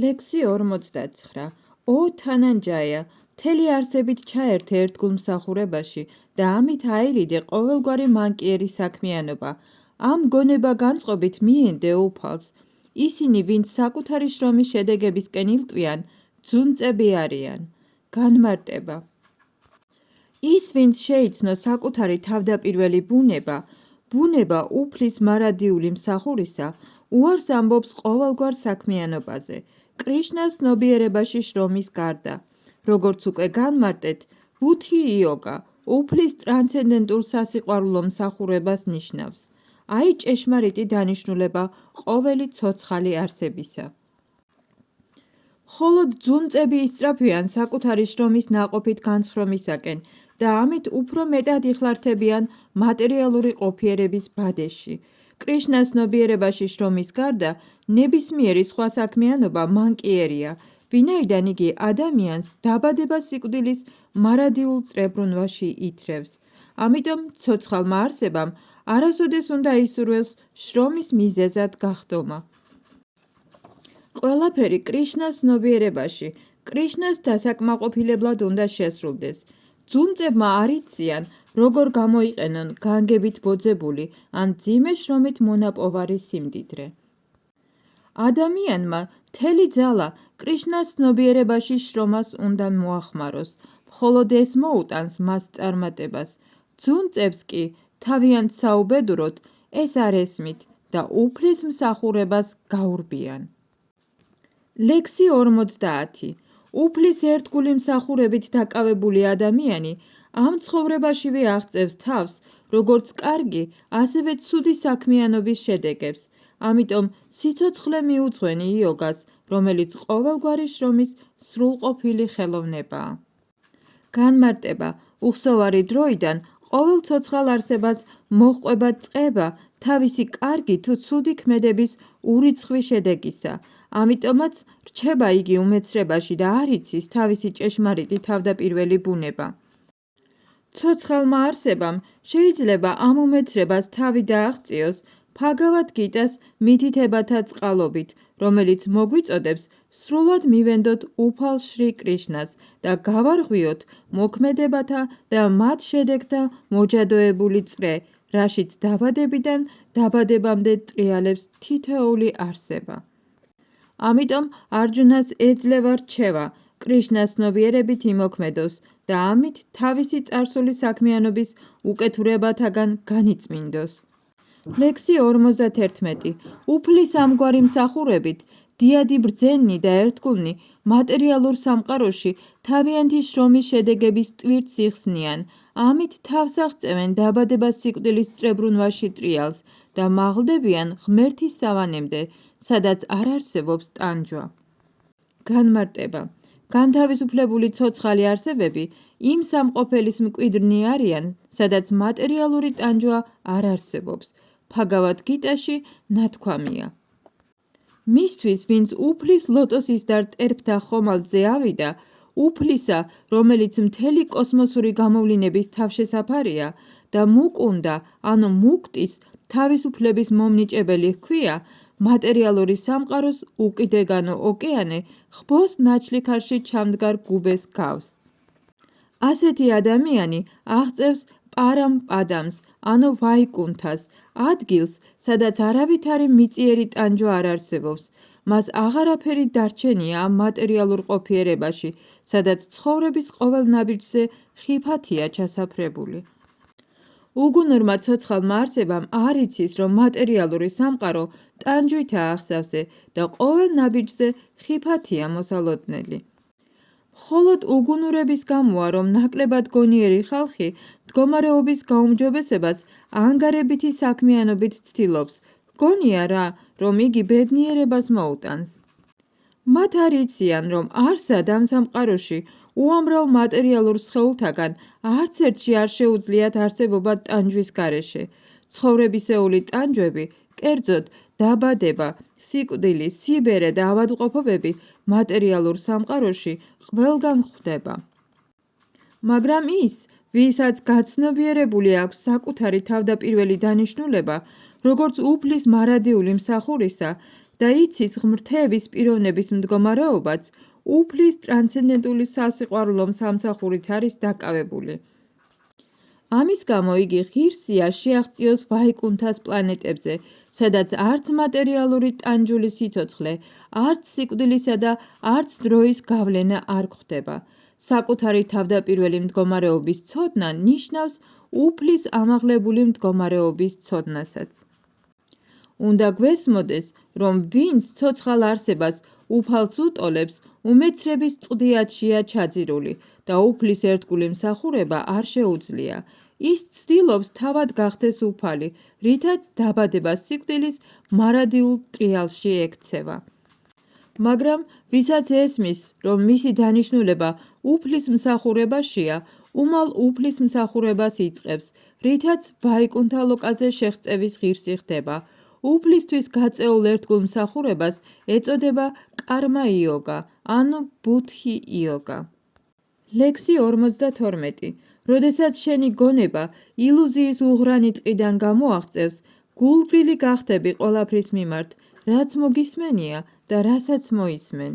ლექსი 59. ო თანანჯაია, მთელი არსებით ჩაერთე ერთგულ მსახურებაში და ამით აირიდე ყოველგვარი მანკიერი საქმიანობა. ამ გონება განწყობით მიენდე უფალს. ისინი, ვინც საკუთარი შრომის შედეგებისკენ ილტვიან, ძუნწები არიან. განმარტება. ის, ვინც შეიცნო საკუთარი თავდაპირველი ბუნება უფლის მარადიული მსახურისა, უარს ამბობს ყოველგვარ საქმიანობაზე, კრიშნას ცნობიერებაში შრომის გარდა. როგორც უკვე განმარტეთ, ბუთი იოგა უფლის ტრანსცენდენტულ სასიყვარულო მსახურებას ნიშნავს. აი ჭეშმარიტი დანიშნულება ყოველი ცოცხალი არსებისა. მხოლოდ ძუნწები ისწრაფვიან საკუთარი შრომის ნაყოფით განცხრომისაკენ და ამით უფრო მეტად იხლართებიან მატერიალური ყოფიერების ბადეში. კრიშნას ცნობიერებაში შრომის გარდა ნებისმიერი სხვა საქმიანობა მანკიერია, ვინაიდან იგი ადამიანს დაბადება სიკვდილის მარადიულ წრებრუნვაში ითრევს. ამიტომ ცოცხალმა არსებამ არასოდეს უნდა ისურველს შრომის მიზეზად გახდომა. ყველაფერი კრიშნას ცნობიერებაში, კრიშნას დასაკმაყოფილებლად უნდა შესრულდეს. ძუნწებმა არ იციან, როგორ გამოიყენონ განგებით ბოძებული ან მძიმე შრომით მონაპოვარი სიმდიდრე. ადამიანმა მთელი ძალა კრიშნას ცნობიერებაში შრომას უნდა მოახმაროს, მხოლოდ ეს მოუტანს მას წარმატებას. ძუნწებს კი თავიანთ საუბედუროდ ეს არ ესმით და უფლის მსახურებას გაურბიან. ლექსი 50. უფლის ერთგული მსახურებით დაკავებული ადამიანი ამ ცხოვრებაშივე აღწევს თავს როგორც კარგი, ასევე ცუდი საქმიანობის შედეგებს. ამიტომ სიცოცხლე მიუძღვენი იოგას, რომელიც ყოველგვარი შრომის სრულყოფილი ხელოვნებაა. განმარტება. უხსოვარი დროიდან ყოველ ცოცხალ არსებას მოჰყვება წყება თავისი კარგი თუ ცუდი ქმედების ურიცხვი შედეგისა. ამიტომაც რჩება იგი უმეცრებაში და არ იცის თავისი ჭეშმარიტი თავდაპირველი ბუნება. ცოცხალმა არსებამ შეიძლება ამ უმეცრებას თავი დააღწიოს ბჰაგავად გიტას მითითებათა წყალობით, რომელიც მოგვიწოდებს სრულად მივენდოთ უფალ შრი კრიშნას და გავარღვიოთ მოქმედებათა და მათ შედეგთა მოჯადოებული წრე, რაშიც დაბადებიდან დაბადებამდე ტრიალებს თითოეული არსება. ამიტომ არჯუნას ეძლევა რჩევა კრიშნას ცნობიერებით იმოქმედოს და ამით თავისი წარსული საქმიანობის უკეთურებათაგან განიწმინდოს. ლექსი 51. უფლის ამგვარი მსახურებით დიადი ბრძენი და ერთგულნი მატერიალურ სამყაროში თავიანთი შრომის შედეგების ტვირთს იხსნიან, ამით თავს აღწევენ დაბადება სიკვდილის წრებრუნვაში ტრიალს და მაღლდებიან ღმერთის სავანემდე, სადაც არ არსებობს ტანჯვა. განმარტება. განთავისუფლებული ცოცხალი არსებები იმ სამყოფელის მკვიდრნი არიან, სადაც მატერიალური ტანჯვა არ არსებობს. ბჰაგავად გიტაში ნათქვამია. მისთვის, ვინც უფლის ლოტოსის და რტერფთა ხომალდზე ავიდა, უფლისა, რომელიც მთელი კოსმოსური გამოვლინების თავშესაფარია და მუკუნდა, ანუ მუქტის თავისუფლების მომნიჭებელი ჰქვია, მატერიალური სამყაროს უკიდეგანო ოკეანე ხბოს ნაჩლიქარში ჩამდგარ გუბეს გავს. ასეთი ადამიანი აღწევს პარამ პადამს, ანუ ვაიკუნთას, ადგილს, სადაც არავითარი მიწიერი ტანჯვა არ არსებობს. მას აღარაფერი დარჩენია ამ მატერიალურ ყოფიერებაში, სადაც ცხოვრების ყოველ ნაბიჯზე ხიფათია ჩასაფრებული. უგუნურმა ცოცხალმა არსებამ არ იცის, რომ მატერიალური სამყარო ტანჯვითაა აღსავსე და ყოველ ნაბიჯზე ხიფათია მოსალოდნელი. მხოლოდ უგუნურების გამოა, რომ ნაკლებად გონიერი ხალხი მდგომარეობის გაუმჯობესებას ანგარებითი საქმიანობით ცდილობს. გონია რა, რომ იგი ბედნიერებას მოუტანს. მათ არ იციან, რომ არსად ამ სამყაროში უამრავ მატერიალურ სხეულთაგან არც ერთში არ შეუძლიათ არსებობა ტანჯვის გარეშე. ცხოვრებისეული ტანჯვები, კერძოდ დაბადება, სიკვდილი, სიბერე და ავადმყოფობები მატერიალურ სამყაროში ყველგან გვხვდება. მაგრამ ის, ვისაც გაცნობიერებული აქვს საკუთარი თავდაპირველი დანიშნულება, როგორც უფლის მარადიული მსახურისა, და იცის ღმრთების პიროვნების მდგომარეობაც, უფლის ტრანსცენდენტული სასიყვარულო სამსახურით არის დაკავებული. ამის გამო იგი ღირსია შეაღწიოს ვაიკუნთას პლანეტებზე, სადაც არც მატერიალური ტანჯული სიცოცხლე, არც სიკვდილისა და არც დროის გავლენა არ გვხდება. საკუთარი თავდაპირველი მდგომარეობის ცოდნა ნიშნავს უფლის ამაღლებული მდგომარეობის ცოდნასაც. უნდა გვესმოდეს, რომ ვინც ცოცხალ არსებას უფალს უტოლებს, უმეცრების წვდიათშია ჩაძირული და უფლის ერთგული მსახურება არ შეუძლია. ის ცდილობს თავად გახდეს უფალი, რითაც დაბადება სიკვდილის მარადიულ ტრიალში ექცევა. მაგრამ ვისაც ესმის, რომ მისი დანიშნულება უფლის მსახურებაშია, უმალ უფლის მსახურებას იწყებს, რითაც ვაიკუნთა ლოკაზე შეღწევის ღირსი ხდება. უფლისთვის გაწეულ ერთგულ მსახურებას ეწოდება კარმა იოგა, ანუ ბუდჰი იოგა. ლექსი 52. როდესაც შენი გონება ილუზიის უღრანი ტყიდან გამოაღწევს, გულგრილი გახდები ყველაფრის მიმართ, რაც მოგისმენია და რასაც მოისმენ.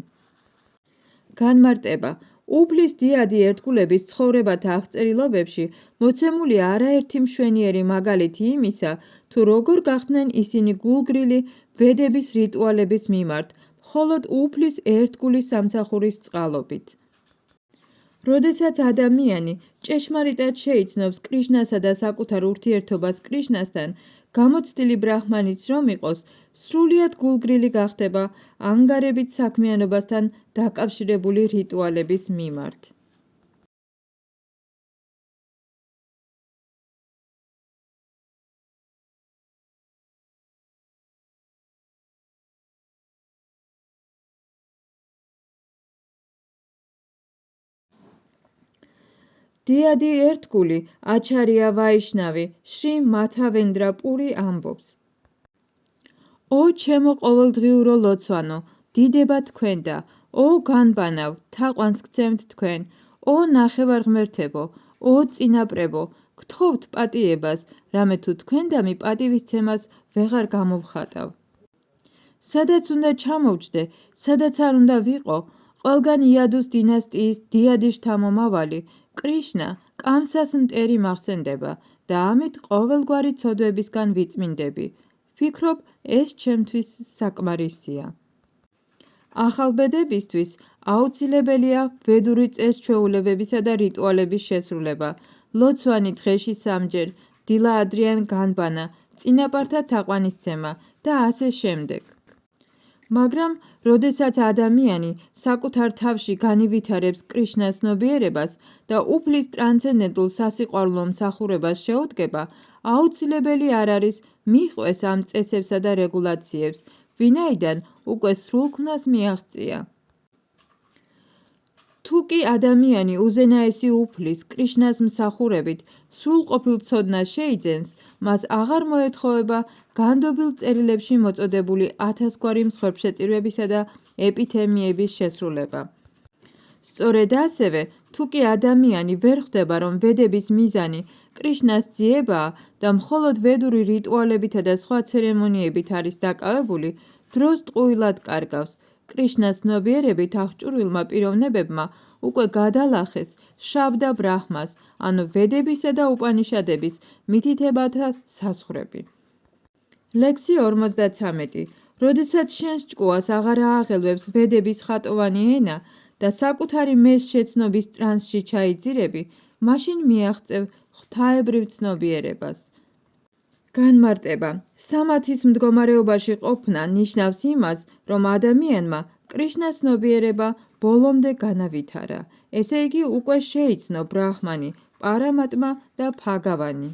განმარტება. უფლის დიადი ერთგულების ცხოვრებათა აღწერილობებში მოცემულია არაერთი მშვენიერი მაგალითი იმისა, თუ როგორ გახდნენ ისინი გულგრილი ვედების რიტუალების მიმართ, მხოლოდ უფლის ერთგული სამსახურის წყალობით. როდესაც ადამიანი ჭეშმარიტად შეიცნობს კრიშნასა და საკუთარ ურთიერთობას კრიშნასთან, გამოცდილი ბრაჰმანიც რომ იყოს, სრულიად გულგრილი გახდება ანგარებით საქმიანობასთან დაკავშირებული რიტუალების მიმართ. დიადი ერთგული აჩარია ვაიშნავი შრი მათავენდრა პური ამბობს. ო ჩემო ყოველდღიურო ლოცვანო, დიდება თქვენ და, ო განბანავ, თაყვანს გცემთ თქვენ, ო ნახევარღმერთებო, ო წინაპრებო, გთხოვთ პატიებას, რამე თუ თქვენდამი პატივისცემას ვეღარ გამოვხატავ. სადაც უნდა ჩამოვჯდე, სადაც არ უნდა ვიყო, ყველგან იადუს დინასტიის დიადი შთამომავალი, კრიშნა კამსას მტერი მახსენდება და ამით ყოველგვარი ცოდვებისგან ვიწმინდები. ვფიქრობ, ეს ჩემთვის საკმარისია. ახალბედებისთვის აუცილებელია ვედური წესჩვეულებებისა და რიტუალების შესრულება, ლოცვანი დღეში 3-ჯერ, დილა ადრიან განბანა, წინაპართა თაყვანისცემა და ასე შემდეგ. მაგრამ, როდესაც ადამიანი საკუთარ თავში განივითარებს კრიშნას ცნობიერებას და უფლის ტრანსცენდენტულ სასიყვარულო მსახურებას შეუდგება, აუცილებელი არ არის მიჰყვეს ამ წესებსა და რეგულაციებს, ვინაიდან უკვე სრულქმნას მიაღწია. თუ კი ადამიანი უზენაესი უფლის კრიშნას მსახურებით სრულყოფილ ცოდნას შეიძენს, მას აღარ მოეთხოვება განდობილ წერილებში მოწოდებული 1000 გვარი მსხვერპლშეწირვებისა და ეპითემიების შესრულება. სწორედ ასევე, თუ კი ადამიანი ვერ ხვდება, რომ ვედების მიზანი კრიშნას ძიებაა და მხოლოდ ვედური რიტუალებითა და სხვა ცერემონიებით არის დაკავებული, დროს ტყუილად კარგავს. კრიშნას ცნობიერებით აღჭურვილმა პიროვნებებმა უკვე გადალახეს შაბდა ბრაჰმას, ანუ ვედებისა და უპანიშადების მითითებათა საზღვრები. ლექსი 53. როდესაც შენს ჭკუას აღარ ააღელვებს ვედების ხატოვანი ენა და საკუთარი მეს შეცნობის ტრანსში ჩაიძირები, მაშინ მიაღწევ ღვთაებრივ ცნობიერებას. განმარტება. სამათის მდგომარეობაში ყოფნა ნიშნავს იმას, რომ ადამიანმა კრიშნას ცნობიერება ბოლომდე განავითარა, ესე იგი უკვე შეიცნო ბრაჰმანი, პარამატმა და ფაგავანი.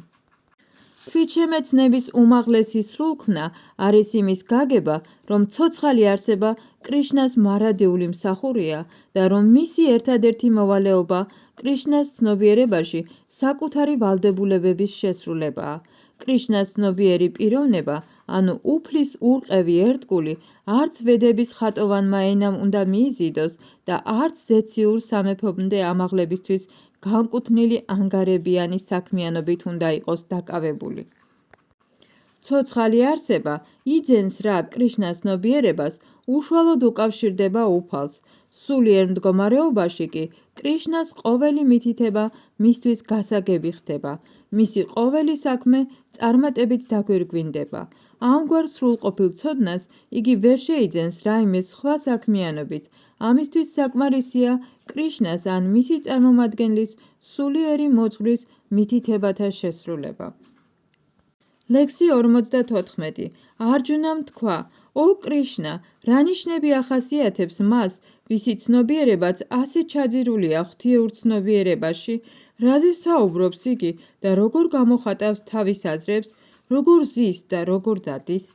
თვითშემეცნების უმაღლესი სრულქმნა არის იმის გაგება, რომ ცოცხალი არსება კრიშნას მარადიული მსახურია და რომ მისი ერთადერთი მოვალეობა კრიშნას ცნობიერებაში საკუთარი ვალდებულებების შესრულებაა. კრიშნას ცნობიერი პიროვნება, ანუ უფლის ურყევი ერთგული, არც ვედების ხატოვანმა ენამ უნდა მიიზიდოს და არც ზეციურ სამეფომდე ამაღლებისთვის განკუთვნილი ანგარებიანი საქმიანობით უნდა იყოს დაკავებული. ცოცხალი არსება იძენს რა კრიშნას ცნობიერებას უშუალოდ უკავშირდება უფალს. სულიერ მდგომარეობაში კი კრიშნას ყოველი მითითება მისთვის გასაგები ხდება. მისი ყოველი საქმე წარმატებით დაგვირგვინდება. ამგვარ სრულყოფილ ცოდნას იგი ვერ შეიძენს რაიმე სხვა საქმიანობით. ამისთვის საკმარისია კრიშნას ან მისი წარმომადგენლის სულიერი მოძღვრის მითითებათა შესრულება. ლექსი 54. არჯუნამ თქვა: ო კრიშნა, რა ნიშნები ახასიათებს მას, ვისი ცნობიერებაც ასე ჩაძირულია ღვთიურ ცნობიერებაში, რაზე საუბრობს იგი და როგორ გამოხატავს თავის აზრებს, როგორ ზის და როგორ დადის?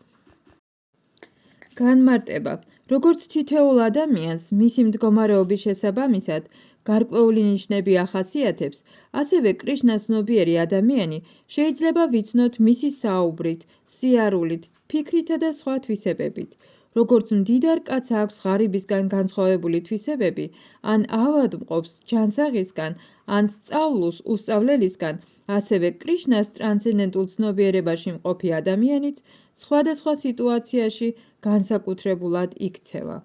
განმარტება. როგორც თითოეულ ადამიანს მისი მდგომარეობის შესაბამისად გარკვეული ნიშნები ახასიათებს, ასევე კრიშნას ცნობიერი ადამიანი შეიძლება ვიცნოთ მისი საუბრით, სიარულით, ფიქრითა და სხვა თვისებებით. როგორც მდიდარ კაცს აქვს ღარიბისგან განსხვავებული თვისებები, ან ავადმყოფს ჯანსაღისგან, ან სწავლულს უსწავლელისგან, ასევე კრიშნას ტრანსცენდენტულ ცნობიერებაში მყოფი ადამიანიც სხვადასხვა სიტუაციაში განსაკუთრებულად იქცევა.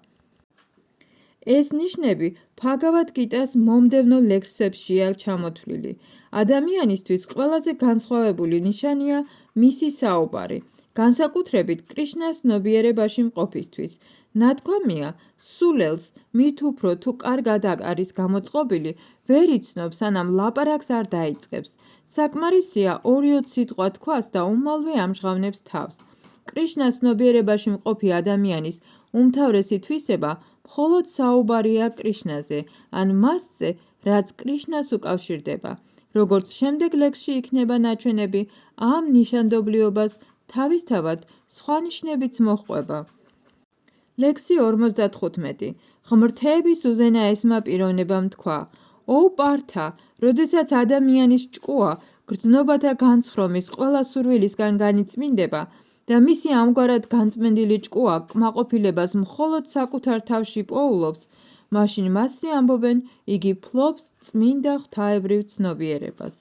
ეს ნიშნები ბჰაგავად გიტას მომდევნო ლექსებშია ჩამოთვლილი. ადამიანისთვის ყველაზე განსხვავებული ნიშანია მისი საუბარი, განსაკუთრებით კრიშნას ცნობიერებაში მყოფისთვის. ნათქვამია, სულელს მით უფრო თუ კარგად არის გამოწყობილი, ვერ იცნობს, სანამ ლაპარაკს არ დაიწყებს. საკმარისია 2-3 სიტყვა თქვას და უმალვე ამჟღავნებს თავს. კრიშნას ცნობიერებაში მყოფი ადამიანის უმთავრესი თვისება მხოლოდ საუბარია კრიშნაზე, ან მასზე, რაც კრიშნას უკავშირდება. როგორც შემდეგ ლექსში იქნება ნაჩვენები, ამ ნიშანდობლიობას თავისთავად სხვა ნიშნებიც მოჰყვება. ლექსი 55. ღმრთების უზენაესმა პიროვნებამ თქვა: ო პართა, როდესაც ადამიანის ჭკუა გრძნობათა განცხრომის ყველა სურვილისგან განიწმინდება და მისი ამგვარად განწმენდილი ჭკუა კმაყოფილებას მხოლოდ საკუთარ თავში პოულობს, მაშინ მასზე ამბობენ, იგი ფლობს წმინდა ღვთაებრივ ცნობიერებას.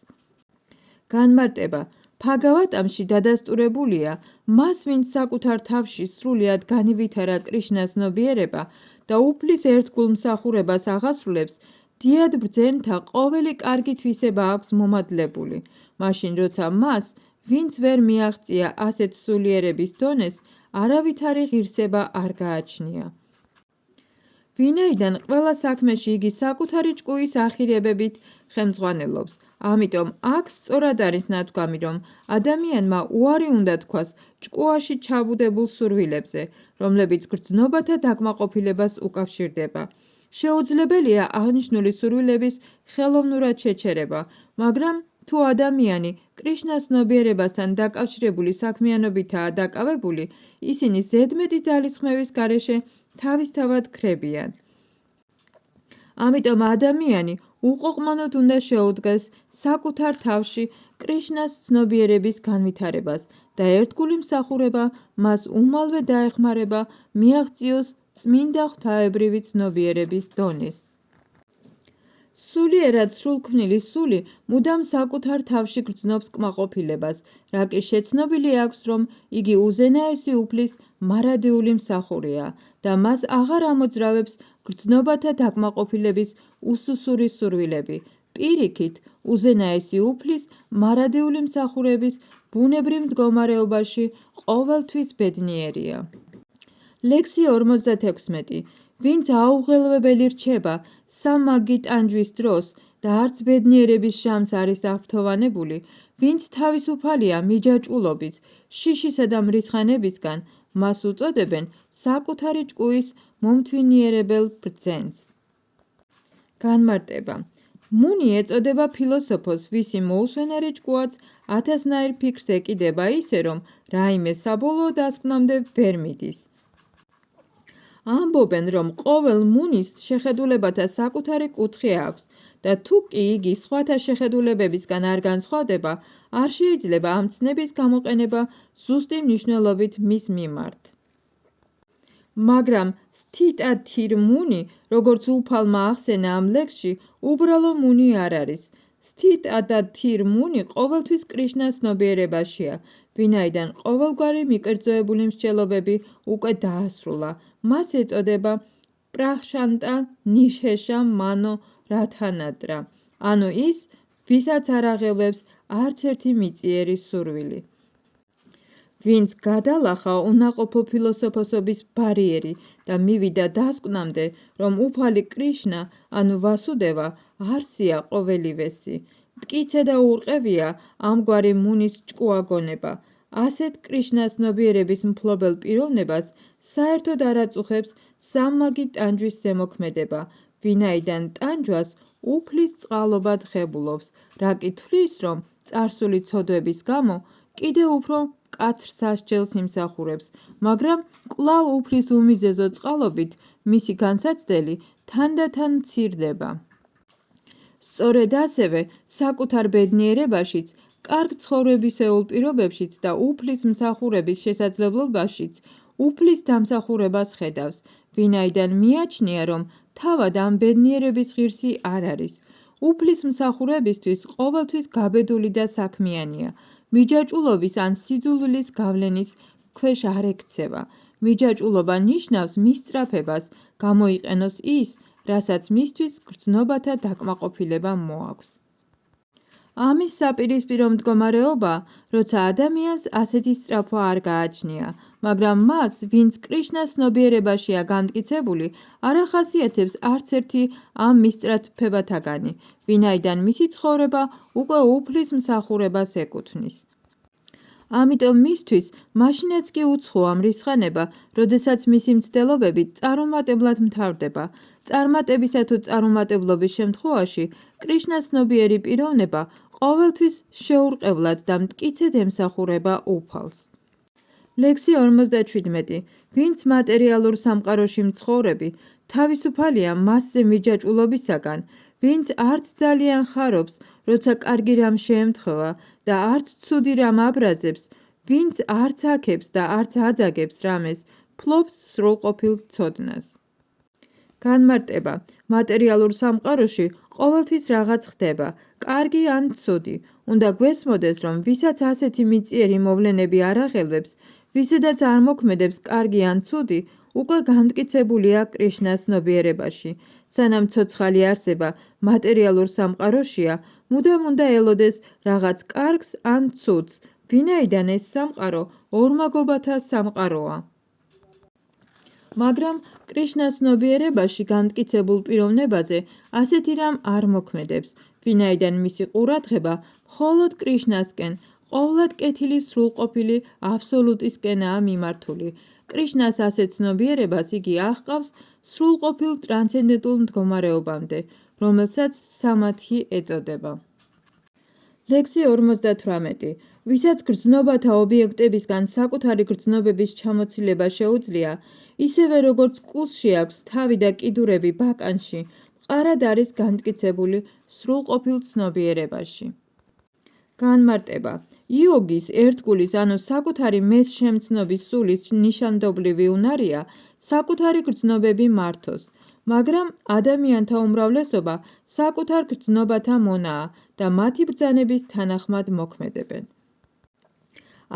განმარტება. ბჰაგავატამში დადასტურებულია, მას ვინც საკუთარ თავში სრულიად განივითარა კრიშნას ცნობიერება და უფლის ერთგულ მსახურებას აღასრულებს, დიად ბრძენთა ყოველი კარგი თვისება აქვს მომადლებული. მაშინ როცა მას, ვინც ვერ მიაღწია ასეთ სულიერების დონეს, არავითარი ღირსება არ გააჩნია. ვინაიდან ყველა საქმეში იგი საკუთარი ჭკუის ახირებებით ხელმძღვანელობს, ამიტომ აქ სწორად არის ნათქვამი, რომ ადამიანმა უარი უნდა თქვას ჭკუაში ჩაბუდებულ სურვილებზე, რომლებიც გრძნობათა დაკმაყოფილებას უკავშირდება. შეუძლებელია აღნიშნული სურვილების ხელოვნურად შეჩერება, მაგრამ თუ ადამიანი კრიშნას ცნობიერებასთან დაკავშირებული საქმიანობითაა დაკავებული, ისინი ზედმეტი ძალისხმევის გარეშე თავისთავად ქრებიან. ამიტომ ადამიანი უყოყმანოდ უნდა შეუდგეს საკუთარ თავში კრიშნას ცნობიერების განვითარებას და ერთგული მსახურება მას უმალვე დაეხმარება მიაღწიოს წმინდა ღვთაებრივი ცნობიერების დონეს. სულიერად სრულქმნილი სული მუდამ საკუთარ თავში გრძნობს კმაყოფილებას, რა კი შეცნობილი აქვს, რომ იგი უზენაესი უფლის მარადიული მსახურია და მას აღარ ამოძრავებს გრძნობათა დაკმაყოფილების უსუსური სურვილები. პირიქით, უზენაესი უფლის მარადიული მსახურების ბუნებრივ მდგომარეობაში ყოველთვის ბედნიერია. ლექსი 56. ვინც აუღელვებელი რჩება სამაგი ტანჯვის დროს და არც ბედნიერების ჟამს არის აღფრთოვანებული, ვინც თავისუფალია მიჯაჭვულობით, შიშისა და მრისხანებისგან, მას უწოდებენ საკუთარი ჭკუის მომთვინიერებელ ბრძენს. განმარტება. მუნი ეწოდება ფილოსოფოს, ვისი მოუსვენარი ჭკუაც ათასნაირ ფიქრს ეკიდება ისე, რომ რაიმე საბოლოო დასკვნამდე ვერ მიდის. ამბობენ, რომ ყოველ მუნის შეხედულებათა საკუთარი კუთხე აქვს და თუ კი იგი სხვათა შეხედულებებისგან არ განსხვავდება, არ შეიძლება ამ ცნების გამოყენება ზუსტი მნიშვნელობით მის მიმართ. მაგრამ სთიტა თირ მუნი, როგორც უფალმა ახსენა ამ ლექსში, უბრალო მუნი არ არის. სთიტა და თირ მუნი ყოველთვის კრიშნას ცნობიერებაშია, ვინაიდან ყოველგვარი მიკერძოებული მსჯელობები უკვე დაასრულა. მას ეწოდება პრაშანტა ნიშეშა მანო რათანატრა, ანუ ის, ვისაც არ აღელვებს არც ერთი მიწიერი სურვილი. ვინც გადალახა უნაყოფო ფილოსოფოსობის ბარიერი და მივიდა დასკვნამდე, რომ უფალი კრიშნა, ანუ ვასუდევა, არსია ყოველივესი. მტკიცე და ურყევია ამგვარი მუნის ჭკუაგონება. ასეთ კრიშნას ცნობიერების მფლობელ პიროვნებას საერთოდ არ აწუხებს სამმაგი ტანჯვის ზემოქმედება, ვინაიდან ტანჯვას უფლის წყალობა ღებულობს, რა კი თვლის, რომ წარსული ცოდვების გამო კიდევ უფრო მკაცრ სასჯელს იმსახურებს, მაგრამ კვლავ უფლის უმიზეზო წყალობით მისი განსაცდელი თანდათან მცირდება. სწორედ ასევე საკუთარ ბედნიერებაშიც, კარგ ცხოვრებისეულ პირობებშიც და უფლის მსახურების შესაძლებლობაშიც უფლის დამსახურებას ხედავს, ვინაიდან მიაჩნია, რომ თავად ამ ბედნიერების ღირსი არ არის. უფლის მსახურებისთვის ყოველთვის გაბედული და საქმიანია. მიჯაჭვულობის ან სიძულვილის გავლენის ქვეშ არ ექცევა. მიჯაჭვულობა ნიშნავს მისწრაფებას, გამოიყენოს ის, რასაც მისთვის გრძნობათა დაკმაყოფილება მოაქვს. ამის საპირისპირო მდგომარეობაა, როცა ადამიანს ასეთი სწრაფვა არ გააჩნია, მაგრამ მას, ვინც კრიშნას ცნობიერებაშია განმტკიცებული, არ ახასიათებს არც ერთი ამ მისწრაფებათაგანი, ვინაიდან მისი ცხოვრება უკვე უფლის მსახურებას ეკუთვნის. ამიტომ მისთვის მაშინაც კი უცხოა მრისხანება, როდესაც მისი მცდელობები წარუმატებლად მთავრდება. წარმატებისა თუ წარუმატებლობის შემთხვევაში კრიშნას ცნობიერი პიროვნება ყოველთვის შეურყევლად და მტკიცედ ემსახურება უფალს. ლექსი 57. ვინც მატერიალურ სამყაროში მცხოვრები, თავისუფალია მასზე მიჯაჭვულობისაგან, ვინც არც ძალიან ხარობს, როცა კარგი რამ შეემთხვევა და არც ცუდი რამ აბრაზებს, ვინც არც აქებს და არც აძაგებს რამეს, ფლობს სრულყოფილ ცოდნას. განმარტება. მატერიალურ სამყაროში ყოველთვის რაღაც ხდება, კარგი ან ცუდი. უნდა გვესმოდეს, რომ ვისაც ასეთი მიწიერი მოვლენები არ აღელვებს, ვისედაც არ მოქმედებს კარგი ან ცუდი, უკვე განმტკიცებულია კრიშნას ცნობიერებაში. სანამ ცოცხალი არსება მატერიალურ სამყაროშია, მუდამ უნდა ელოდეს რაღაც კარგს ან ცუდს, ვინაიდან ეს სამყარო ორმაგობათა სამყაროა. მაგრამ კრიშნას ცნობიერებაში განმტკიცებულ პიროვნებაზე ასეთი რამ არ მოქმედებს, ვინაიდან მისი ყურადღება მხოლოდ კრიშნასკენ, ყოვლად კეთილი სრულყოფილი აბსოლუტისკენაა მიმართული. კრიშნას ასეთ ცნობიერებას იგი აღყავს სრულყოფილ ტრანსცენდენტულ მდგომარეობამდე, რომელსაც სამათი ეწოდება. ლექსი 58. ვისაც გრძნობათა ობიექტებისგან საკუთარი გრძნობების ჩამოცილება შეუძლია, ისევე როგორც კუსში აქვს თავი და კიდურები ბაკანში, მყარად არის განმტკიცებული სრულყოფილ ცნობიერებაში. განმარტება. იოგის ერთგულის, ანუ საკუთარი მეს შემცნობის სულის ნიშანდობლივი უნარია საკუთარი გრძნობები მართოს, მაგრამ ადამიანთა უმრავლესობა საკუთარ გრძნობათა მონაა და მათი ბრძანების თანახმად მოქმედებენ.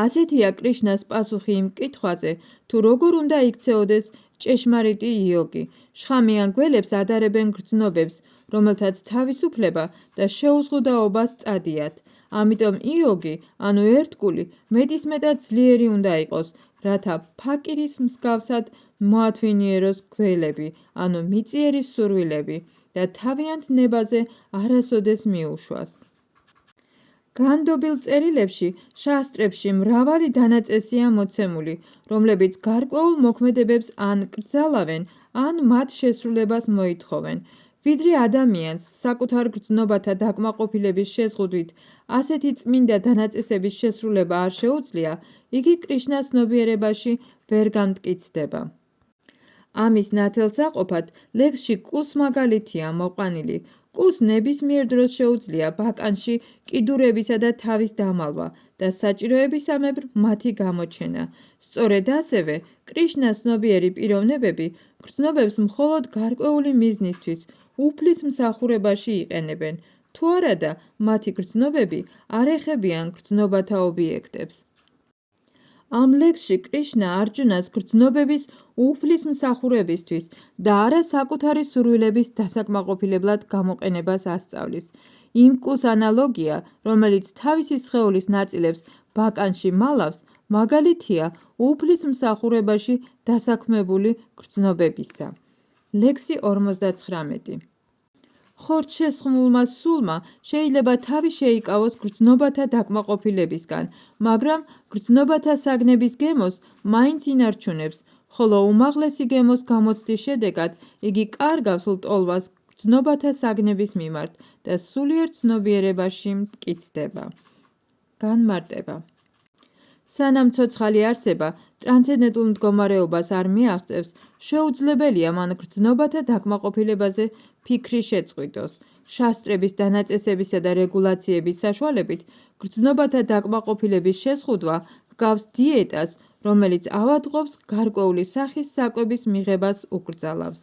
ასეთია კრიშნას პასუხი იმ კითხვაზე, თუ როგორ უნდა იქცეოდეს ჭეშმარიტი იოგი. შხამიან გველებს ადარებენ გრძნობებს, რომელთაც თავისუფლება და შეუზღუდაობა სწადიათ. ამიტომ იოგი, ანუ ერთგული, მეტისმეტად ძლიერი უნდა იყოს, რათა ფაკირის მსგავსად მოათვინიეროს გველები, ანუ მიწიერი სურვილები და თავიანთ ნებაზე არასოდეს მიუშვას. განდობილ წერილებში, შასტრებში მრავალი დანაწესია მოცემული, რომლებიც გარკვეულ მოქმედებებს ან კრძალავენ, ან მათ შესრულებას მოითხოვენ. ვიდრე ადამიანს საკუთარ გრძნობათა დაკმაყოფილების შეზღუდვით ასეთი წმინდა დანაწესების შესრულება არ შეუძლია, იგი კრიშნას ცნობიერებაში ვერ გამტკიცდება. ამის ნათელსაყოფად ლექსში კუს მაგალითია მოყვანილი. კუს ნებისმიერ დროს შეუძლია ბაკანში კიდურებისა და თავის დამალვა და საჭიროებისამებრ მათი გამოჩენა. სწორედ ასევე კრიშნას ცნობიერი პიროვნებები გრძნობებს მხოლოდ გარკვეული მიზნისთვის უფლის მსახურებაში იყენებენ, თუ არადა, მათი გრძნობები არ ეხებიან გრძნობათა ობიექტებს. ამ ლექსში კრიშნა არჯუნას გრძნობების უფლის მსახურებისთვის და არა საკუთარი სურვილების დასაკმაყოფილებლად გამოყენებას ასწავლის. იმ კუს ანალოგია, რომელიც თავისი სხეულის ნაწილებს ბაკანში მალავს, მაგალითია უფლის მსახურებაში დასაქმებული გრძნობებისა. ლექსი 59. ხორცშესხმულმა სულმა შეიძლება თავი შეიკავოს გრძნობათა დაკმაყოფილებისგან, მაგრამ გრძნობათა საგნების გემოს მაინც ინარჩუნებს, ხოლო უმაღლესი გემოს გამოცდის შედეგად იგი კარგავს ლტოლვას გრძნობათა საგნების მიმართ და სულიერ ცნობიერებაში მტკიცდება. განმარტება. სანამ ცოცხალი არსება ტრანსცენდენტულ მდგომარეობას არ მიაღწევს, შეუძლებელია მან გრძნობათა დაკმაყოფილებაზე ფიქრი შეწყვიტოს. შასტრების დანაწესებისა და რეგულაციების საშუალებით გრძნობათა დაკმაყოფილების შეზღუდვა ჰგავს დიეტას, რომელიც ავადმყოფს გარკვეული სახის საკვების მიღებას უკრძალავს.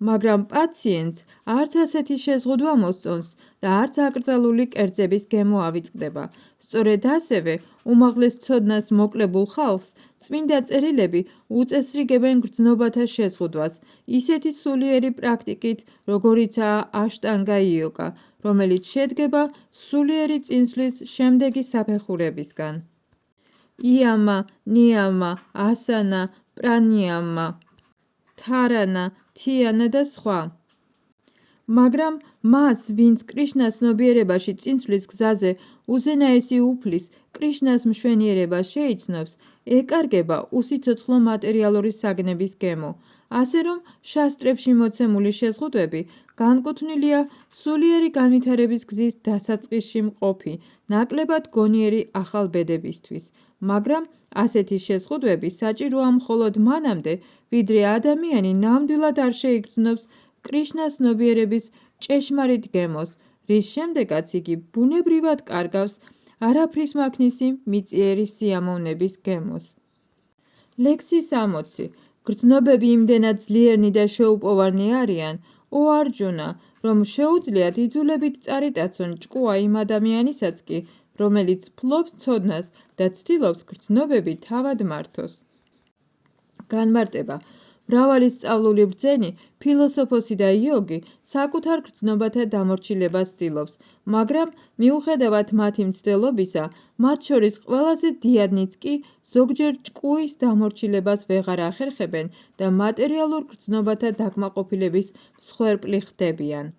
მაგრამ პაციენტს არც ასეთი შეზღუდვა მოსწონს და არც აკრძალული კერძების გემო ავიწყდება. სწორედ ასევე უმაღლეს ცოდნას მოკლებულ ხალხს წმინდა წერილები უწესრიგებენ გრძნობათა შეზღუდვას, ისეთი სულიერი პრაქტიკით, როგორიცაა აშტანგა იოგა, რომელიც შედგება სულიერი წინსვლის შემდეგი საფეხურებისგან. იამა, ნიამა, ასანა, პრანიამა, თარანა, თიანა და სხვა. მაგრამ მას, ვინც კრიშნას ცნობიერებაში წინსვლის გზაზე უზენაესი უფლის, კრიშნას მშვენიერებას შეიცნობს, ეკარგება უსიცოცხლო მატერიალური საგნების გემო, ასე რომ შასტრებში მოცემული შეზღუდვები განკუთვნილია სულიერი განვითარების გზის დასაწყისში მყოფი, ნაკლებად გონიერი ახალ ბედებისთვის, მაგრამ ასეთი შეზღუდვები საჭიროა მხოლოდ მანამდე, ვიდრე ადამიანი ნამდვილად არ შეიგრძნობს კრიშნას ცნობიერების ჭეშმარიტ გემოს, რის შემდეგაც იგი ბუნებრივად კარგავს არაფრის მაქნისი მიწიერი სიამოვნების გემოს. ლექსი 60. გრძნობები იმდენად ძლიერნი და შეუპოვარნი არიან, ო არჯუნა, რომ შეუძლიათ იძულებით წარიტაცონ ჭკუა იმ ადამიანისაც კი, რომელიც ფლობს ცოდნას და ცდილობს გრძნობები თავად მართოს. განმარტება. მრავალი სწავლული ბრძენი, ფილოსოფოსი და იოგი საკუთარ გრძნობათა დამორჩილებას ცდილობს, მაგრამ მიუხედავად მათი მცდელობისა, მათ შორის ყველაზე დიადნიც კი ზოგჯერ ჭკუის დამორჩილებას ვეღარ ახერხებენ და მატერიალურ გრძნობათა დაკმაყოფილების მსხვერპლი ხდებიან.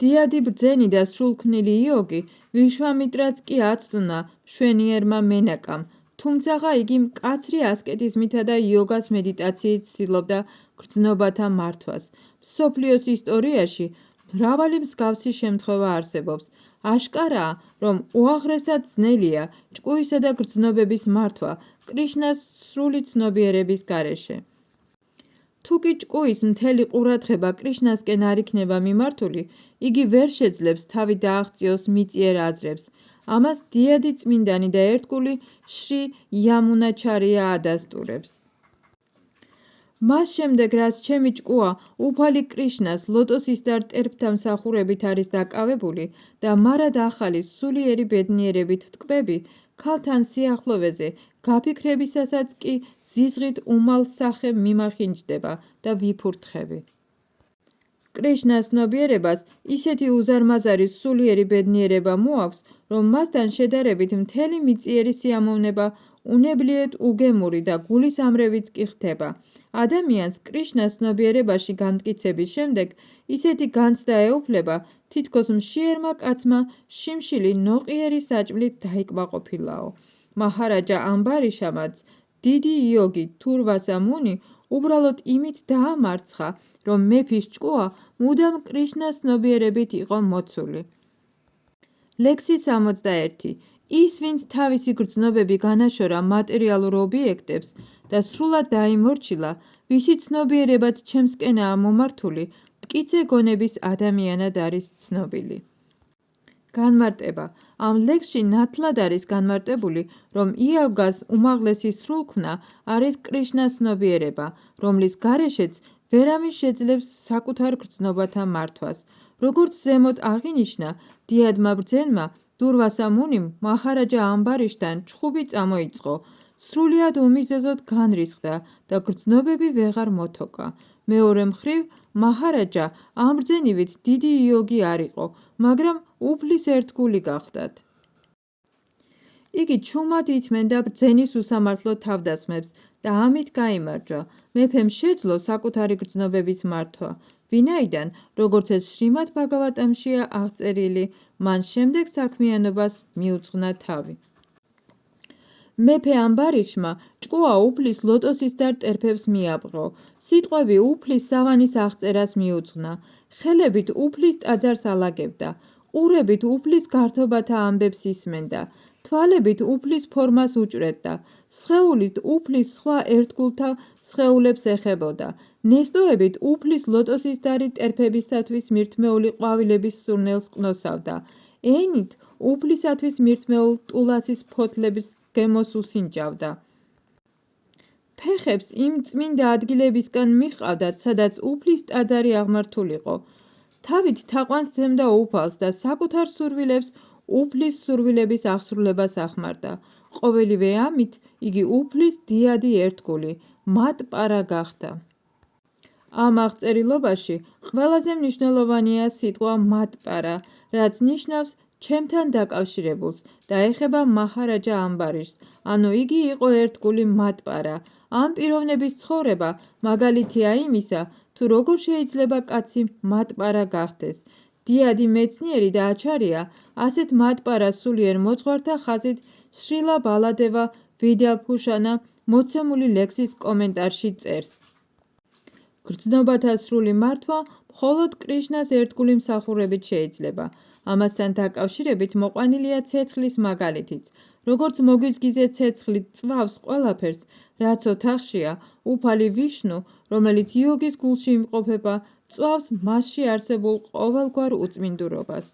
დიადი ბრძენი და სრულქმნილი იოგი ვიშვამიტრაც კი აცდნა მშვენიერმა მენაკამ, თუმცაღა იგი მკაცრი ასკეტიზმითა და იოგას მედიტაციით ცდილობდა გრძნობათა მართვას. მსოფლიოს ისტორიაში მრავალი მსგავსი შემთხვევა არსებობს. აშკარაა, რომ უაღრესად ძნელია ჭკუისა და გრძნობების მართვა კრიშნას სრული ცნობიერების გარეშე. თუკი ჭკუის მთელი ყურადღება კრიშნასკენ არ იქნება მიმართული, იგი ვერ შეძლებს თავი დააღწიოს მიწიერ აზრებს. ამას დიადი წმინდანი და ერთგული შრი იამუნაჩარია ადასტურებს. მას შემდეგ, რაც ჩემი ჭკუა უფალი კრიშნას ლოტოსის და რტერფთა მსახურებით არის დაკავებული და მარად ახალი სულიერი ბედნიერებით ვტკბები, ქალთან სიახლოვეზე გაფიქრებისასაც კი ზიზღით უმალ სახე მიმახინჯდება და ვიფურთხები. კრიშნას ცნობიერებას ისეთი უზარმაზარი სულიერი ბედნიერება მოაქვს, რომ მასთან შედარებით მთელი მიწიერი სიამოვნება უნებლიეთ უგემური და გულის ამრევიც კი ხდება. ადამიანს კრიშნას ცნობიერებაში განმტკიცების შემდეგ ისეთი განცდა ეუფლება, თითქოს მშიერმა კაცმა შიმშილი ნოყიერი საჭმლით დაიკმაყოფილაო. მაჰარაჯა ამბარიშამაც დიდი იოგი თურვასა მუნი უბრალოდ იმით დაამარცხა, რომ მეფის ჭკუა მუდამ კრიშნას ცნობიერებით იყო მოცული. ლექსი 61. ის, ვინც თავისი გრძნობები განაშორა მატერიალურ ობიექტებს და სრულად დაიმორჩილა, ვისი ცნობიერებად ჩემსკენაა მომართული, მტკიცე გონების ადამიანად არის ცნობილი. განმარტება. ამ ლექსში ნათლად არის განმარტებული, რომ იოგას უმაღლესი სრულქმნა არის კრიშნას ცნობიერება, რომლის გარეშეც ვერავინ შეძლებს საკუთარ გრძნობათა მართვას. როგორც ზემოთ აღინიშნა, დიადმა ბრძენმა დურვასა მუნიმ მაჰარაჯა ამბარიშთან ჩხუბი წამოიწყო, სრულიად უმიზეზოდ განრისხდა და გრძნობები ვეღარ მოთოკა. მეორე მხრივ, მაჰარაჯა ამ ბრძენივით დიდი იოგი არ იყო, მაგრამ უფლის ერთგული გახდათ. იგი ჩუმად ითმენდა ბრძენის უსამართლო თავდასხმებს და ამით გაიმარჯვა. მეფემ შეძლო საკუთარი გრძნობების მართვა, ვინაიდან, როგორც ეს შრიმად ბაგავატამშია აღწერილი, მან შემდეგ საქმიანობას მიუძღვნა თავი. მეფე ამბარიშმა ჭკუა უფლის ლოტოსის და ტერფებს მიაპყრო. სიტყვები უფლის სავანის აღწერას მიუძღვნა. ხელებით უფლის ტაძარს ალაგებდა. ყურებით უფლის გართობათა ამბებს ისმენდა. თვალებით უფლის ფორმას უჭრედდა. სხეულით უფლის სხვა ერთგულთა სხეულებს ეხებოდა. ნესტოებით უფლის ლოტოსის დარი ტერფებისათვის მირთმეული ყვავილების სურნელს კნოსავდა. ენით უფლისათვის მირთმეულ ტულასის ფოთლების გემოს უსინჯავდა. ფეხებს იმ წმინდა ადგილებისგან მიჰყავდათ, სადაც უფლის ტაძარი აღმართულიყო. თავით თაყვანს ძემდა უფალს და საკუთარ სურვილებს უფლის სურვილების აღსრულებას ახმარდა. ყოველივე ამით იგი უფლის დიადი ერთგული, მატპარა გახდა. ამ აღწერილობაში ყველაზე მნიშვნელოვანია სიტყვა მატპარა, რაც ნიშნავს ჩემთან დაკავშირებულს და ეხება მაჰარაჯა ამბარიშს, ანუ იგი იყო ერთგული მატპარა. ამ პიროვნების ცხოვრება მაგალითია იმისა, თუ როგორ შეიძლება კაცი მატპარა გახდეს. დიადი მეცნიერი და აჩარია ასეთ მატპარა სულიერ მოძღვართა ხაზით შრილა ბალადევა ვიდიაფუშანა მოცემული ლექსის კომენტარში წერს. გრძნობათა სრული მართვა მხოლოდ კრიშნას ერთგული მსახურებით შეიძლება. ამასთან დაკავშირებით მოყვანილია ცეცხლის მაგალითიც. როგორც მოგვიზგიზე ცეცხლი წვავს ყველაფერს, რაც ოთახშია, უფალი ვიშნუ, რომელიც იოგის გულში იმყოფება, წვავს მასში არსებულ ყოველგვარ უწმინდურობას.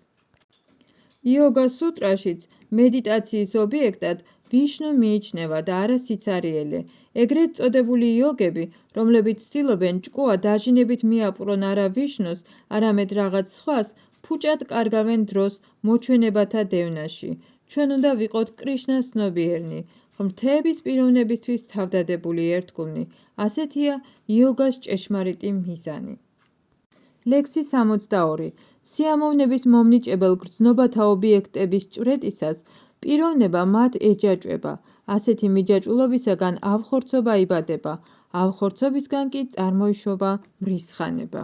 იოგა სუტრაშიც მედიტაციის ობიექტად ვიშნუ მიიჩნევა და არა სიცარიელე. ეგრეთ წოდებული იოგები, რომლებიც ცდილობენ ჭკუა დაჟინებით მიაპყრონ არა ვიშნუს, არამედ რაღაც სხვას, ფუჭად კარგავენ დროს მოჩვენებათა დევნაში. ჩვენ უნდა ვიყოთ კრიშნას ცნობიერნი, ღმრთების პიროვნებისთვის თავდადებული ერთგულნი. ასეთია იოგას ჭეშმარიტი მიზანი. ლექსი 62. სიამოვნების მომნიჭებელ გრძნობათა ობიექტების ჭვრეტისას პიროვნება მათ ეჯაჭვება. ასეთი მიჯაჭვულობისაგან ავხორცობა იბადება, ავხორცობისგან კი წარმოიშობა მრისხანება.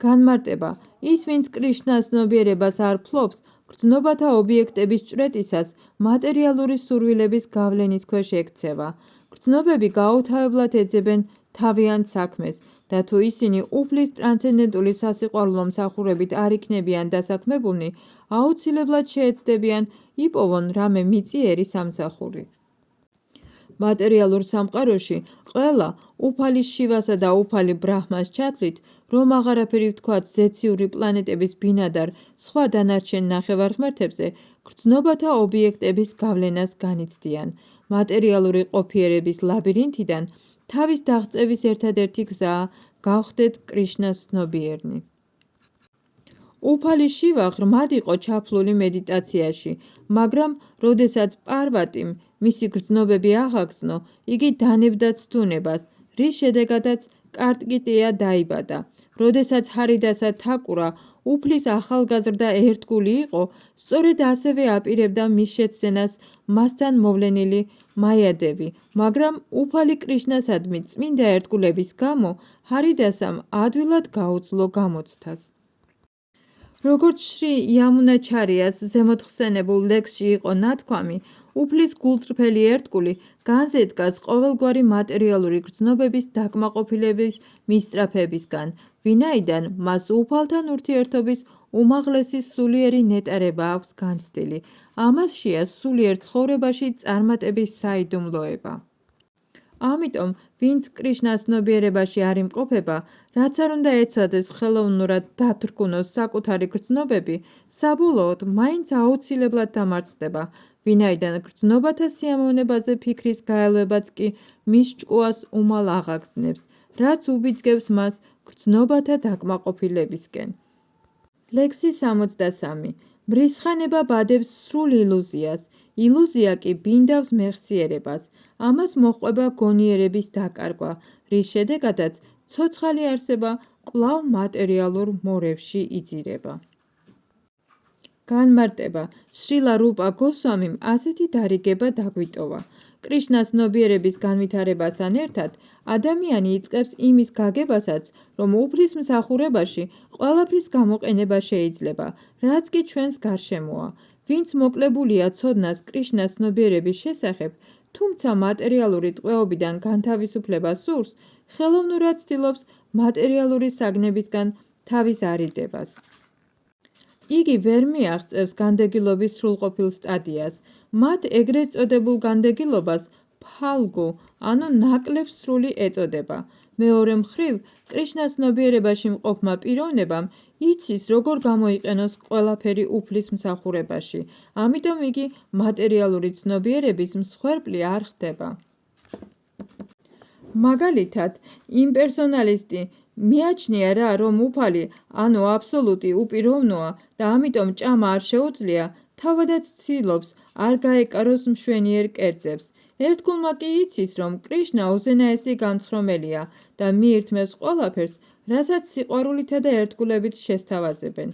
განმარტება. ის, ვინც კრიშნას ცნობიერებას არ ფლობს, გრძნობათა ობიექტების ჭვრეტისას მატერიალური სურვილების გავლენის ქვეშ ექცევა. გრძნობები გაუთავებლად ეძებენ თავიანთ საქმეს და თუ ისინი უფლის ტრანსცენდენტული სასიყვარულო მსახურებით არ იქნებიან დასაქმებულნი, აუცილებლად შეეცდებიან იპოვონ რამე მიწიერი სამსახური. მატერიალურ სამყაროში ყველა უფალი შივასა და უფალი ბრაჰმას ჩათვლით, რომ აღარაფერი ვთქვათ ზეციური პლანეტების ბინადარ სხვა დანარჩენ ნახევარღმერთებზე, გრძნობათა ობიექტების გავლენას განიცდიან. მატერიალური ყოფიერების ლაბირინთიდან თავის დაღწევის ერთადერთი გზაა გავხდეთ კრიშნას ცნობიერნი. უფალი შივა ღრმად იყო ჩაფლული მედიტაციაში, მაგრამ როდესაც პარვატიმ მისი გრძნობები აღაგზნო, იგი დანებდა ცდუნებას, რის შედეგადაც კარტკიტია დაიბადა. როდესაც ჰარიდასა თაკურა უფლის ახალგაზრდა ერთგული იყო, სწორედ ასევე აპირებდა მის შეცდენას მასთან მოვლენილი მაიადევი, მაგრამ უფალი კრიშნასადმი წმინდა ერთგულების გამო ჰარიდასამ ადვილად გაუძლო გამოცდას. როგორც შრი იამუნაჩარიას ზემოთ ხსენებულ ლექსში იყო ნათქვამი, უფლის გულწრფელი ერთგული განზე დგას ყოველგვარი მატერიალური გრძნობების დაკმაყოფილების მისწრაფებისგან, ვინაიდან მას უფალთან ურთიერთობის უმაღლესი სულიერი ნეტარება აქვს განცდილი. ამასშია სულიერ ცხოვრებაში წარმატების საიდუმლოება. ამიტომ, ვინც კრიშნას ცნობიერებაში არ იმყოფება, რაც არ უნდა ეცადეს ხელოვნურად დათრგუნოს საკუთარი გრძნობები, საბოლოოდ მაინც აუცილებლად დამარცხდება, ვინაიდან გრძნობათა სიამოვნებაზე ფიქრის გაელვებაც კი მის ჭკუას უმალ აღაგზნებს, რაც უბიძგებს მას გრძნობათა დაკმაყოფილებისკენ. ლექსი 63. მრისხანება ბადებს სრულ ილუზიას, ილუზია კი ბინდავს მეხსიერებას, ამას მოჰყვება გონიერების დაკარგვა, რის შედეგადაც ცოცხალი არსება კვლავ მატერიალურ მორევში იძირება. განმარტება. შრილა რუპა გოსვამიმ ასეთი დარიგება დაგვიტოვა. კრიშნას ცნობიერების განვითარებასთან ერთად ადამიანი იწყებს იმის გაგებასაც, რომ უფლის მსახურებაში ყველაფრის გამოყენება შეიძლება, რაც კი ჩვენს გარშემოა. ვინც მოკლებულია ცოდნას კრიშნას ცნობიერების შესახებ, თუმცა მატერიალური ტყვეობიდან განთავისუფლებას სურს, ხელოვნურად ცდილობს მატერიალური საგნებისგან თავის არიდებას. იგი ვერ მიაღწევს განდეგილობის სრულყოფილ სტადიას, მათ ეგრეთ წოდებულ განდეგილობას ფალგუ, ანუ ნაკლებ სრული ეწოდება. მეორე მხრივ, კრიშნას ცნობიერებაში მყოფმა პიროვნებამ იცის, როგორ გამოიყენოს ყველაფერი უფლის მსახურებაში, ამიტომ იგი მატერიალური ცნობიერების მსხვერპლი არ ხდება. მაგალითად, იმპერსონალისტი მიაჩნია რა, რომ უფალი, ანუ აბსოლუტი უპიროვნოა და ამიტომ ჭამა არ შეუძლია, თავადაც ცდილობს არ გაეკაროს მშვენიერ კერძებს. ერთგულმა კი იცის, რომ კრიშნა უზენაესი განცხრომელია და მიირთმევს ყველაფერს, რასაც სიყვარულითა და ერთგულებით შესთავაზებენ.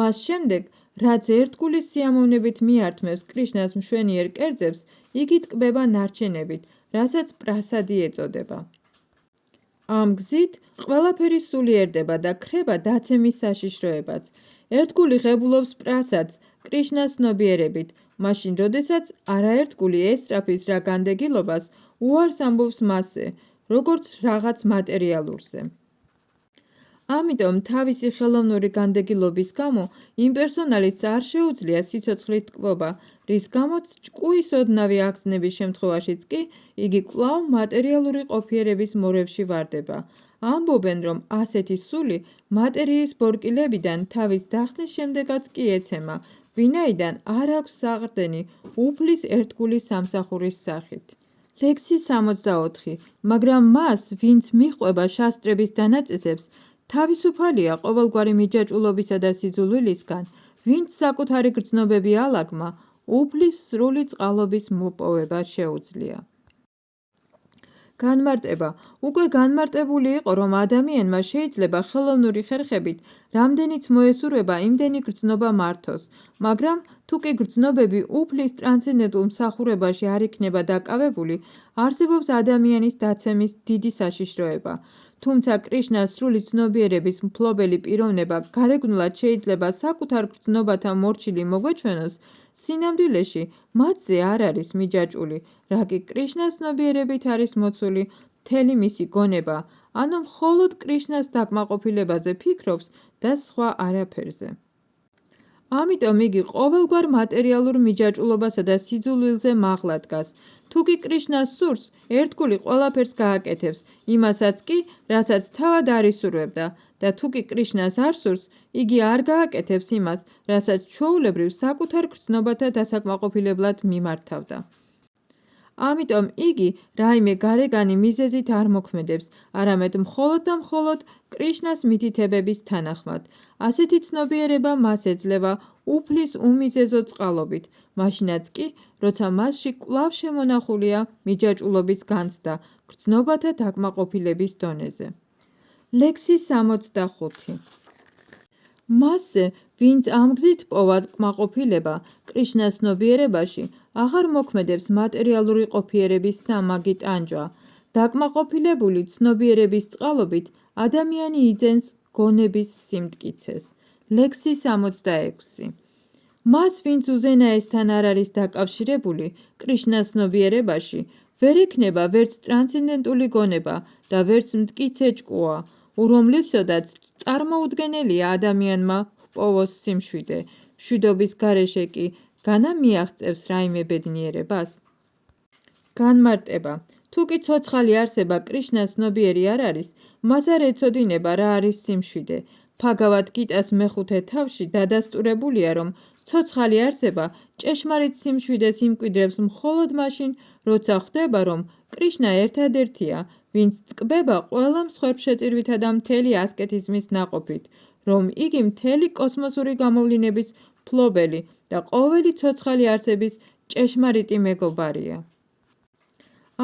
მას შემდეგ, რაც ერთგულის სიამოვნებით მიართმევს კრიშნას მშვენიერ კერძებს, იგი ტკბება ნარჩენებით, რასაც პრასადი ეწოდება. ამ გზით ყველაფერი სულიერდება და ქრება დაცემის საშიშროებაც. ერთგული ღებულობს პრასადს კრიშნას ცნობიერებით, მაშინ როდესაც არაერთგული ესწრაფის რა განდეგილობას უარს ამბობს მასზე, როგორც რაღაც მატერიალურზე. ამიტომ თავისი ხელოვნური განდეგილობის გამო იმპერსონალისტს არ შეუძლია სიცოცხლით ტკბობა, რის გამოც ჭკუის ოდნავი ახსნების შემთხვევაშიც კი იგი კვლავ მატერიალური ყოფიერების მორევში ვარდება. ამბობენ, რომ ასეთი სული მატერიის ბორკილებიდან თავის დახსნის შემდეგაც კი ეცემა, ვინაიდან არ აქვს საყრდენი უფლის ერთგულის სამსახურის სახით. ლექსი 64. მაგრამ მას, ვინც მიჰყვება შასტრების დანაწესებს, თავისუფალია ყოველგვარი მიჯაჭვულობისა და სიძულვილისგან, ვინც საკუთარი გრძნობები ალაგმა, უფლის სრული წყალობის მოპოვება შეუძლია. განმარტება. უკვე განმარტებული იყო, რომ ადამიანმა შეიძლება ხელოვნური ხერხებით რამდენიც მოესურვება იმდენი გრძნობა მართოს, მაგრამ თუ კი გრძნობები უფლის ტრანსცენდენტულ მსახურებაში არ იქნება დაკავებული, არსებობს ადამიანის დაცემის დიდი საშიშროება. თუმცა კრიშნას სრული ცნობიერების მფლობელი პიროვნება გარეგნულად შეიძლება საკუთარ გრძნობათა მორჩილი მოგვეჩვენოს, სინამდვილეში მათზე არ არის მიჯაჭვული, რა კი კრიშნას ცნობიერებით არის მოცული მთელი მისი გონება, ანუ მხოლოდ კრიშნას დაკმაყოფილებაზე ფიქრობს და სხვა არაფერზე. ამიტომ იგი ყოველგვარ მატერიალურ მიჯაჭვულობასა და სიძულვილზე მაღლა დგას. თუ კი კრიშნას სურს, ერთგული ყველაფერს გააკეთებს, იმასაც კი, რასაც თავად არ ისურვებდა და თუ კი კრიშნას არ სურს, იგი არ გააკეთებს იმას, რასაც ჩვეულებრივ საკუთარ გრძნობათა დასაკმაყოფილებლად მიმართავდა. ამიტომ იგი რაიმე გარეგანი მიზეზით არ მოქმედებს, არამედ მხოლოდ და მხოლოდ კრიშნას მითითებების თანახმად. ასეთი ცნობიერება მას ეძლევა უფლის უმიზეზო წყალობით, მაშინაც კი, როცა მასში კვლავ შემონახულია მიჯაჭვულობის განცდა გრძნობათა დაკმაყოფილების დონეზე. ლექსი 65. მასზე, ვინც ამ გზით პოვა კმაყოფილება კრიშნას ცნობიერებაში, აღარ მოქმედებს მატერიალური ყოფიერების სამაგი ტანჯვა. დაკმაყოფილებული ცნობიერების წყალობით ადამიანი იძენს გონების სიმტკიცეს. ლექსი 66. მას, ვინც უზენაესთან არ არის დაკავშირებული კრიშნას ცნობიერებაში, ვერ ექნება ვერც ტრანსცენდენტული გონება და ვერც მტკიცე ჭკუა, რომლისთვისაც წარმოუდგენელია ადამიანმა ჰპოვოს სიმშვიდე, მშვიდობის გარეშე კი განა მიაღწევს რაიმე ბედნიერებას? განმარტება. თუ კი ცოცხალი არსება კრიშნას ცნობიერი არ არის, მას არ ეცოდინება რა არის სიმშვიდე. ფაგავად გიტას მეხუთე თავში დადასტურებულია, რომ ცოცხალი არსება ჭეშმარიტ სიმშვიდეს იმკვიდრებს მხოლოდ მაშინ, როცა ხვდება, რომ კრიშნა ერთადერთია, ვინც ტკბება ყველა მსხვერპლშეწირვითა და მთელი ასკეტიზმის ნაყოფით, რომ იგი მთელი კოსმოსური გამოვლინების მფლობელი და ყოველი ცოცხალი არსების ჭეშმარიტი მეგობარია.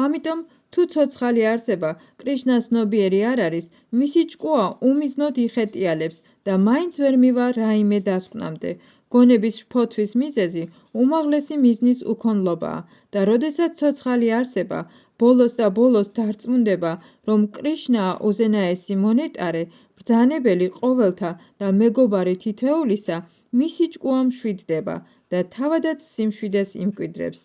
ამიტომ, თუ ცოცხალი არსება კრიშნას ცნობიერი არ არის, მისი ჭკუა უმიზნოდ იხეტიალებს და მაინც ვერ მივა რაიმე დასკვნამდე. გონების შფოთვის მიზეზი უმაღლესი მიზნის უქონლობაა და როდესაც ცოცხალი არსება ბოლოს და ბოლოს დარწმუნდება, რომ კრიშნაა უზენაესი მონეტარე, ბრძანებელი ყოველთა და მეგობარი თითოეულისა, მისი ჭკუა მშვიდდება და თავადაც სიმშვიდეს იმკვიდრებს.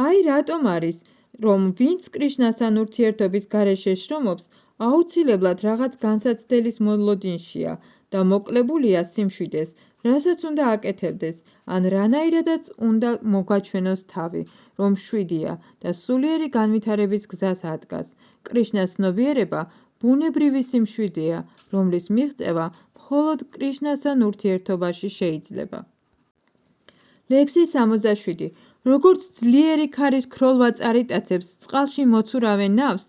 აი რატომ არის, რომ ვინც კრიშნასთან ურთიერთობის გარეშე შრომობს, აუცილებლად რაღაც განსაცდელის მოლოდინშია და მოკლებულია სიმშვიდეს, რასაც უნდა აკეთებდეს, ან რანაირადაც უნდა მოგაჩვენოს თავი, რომ მშვიდია და სულიერი განვითარების გზას ადგას. კრიშნას ცნობიერება ბუნებრივი სიმშვიდეა, რომლის მიღწევა მხოლოდ კრიშნასთან ურთიერთობაში შეიძლება. ლექსი 67. როგორც ძლიერი ქარის ქროლვა წარიტაცებს წყალში მოცურავენ ნავს,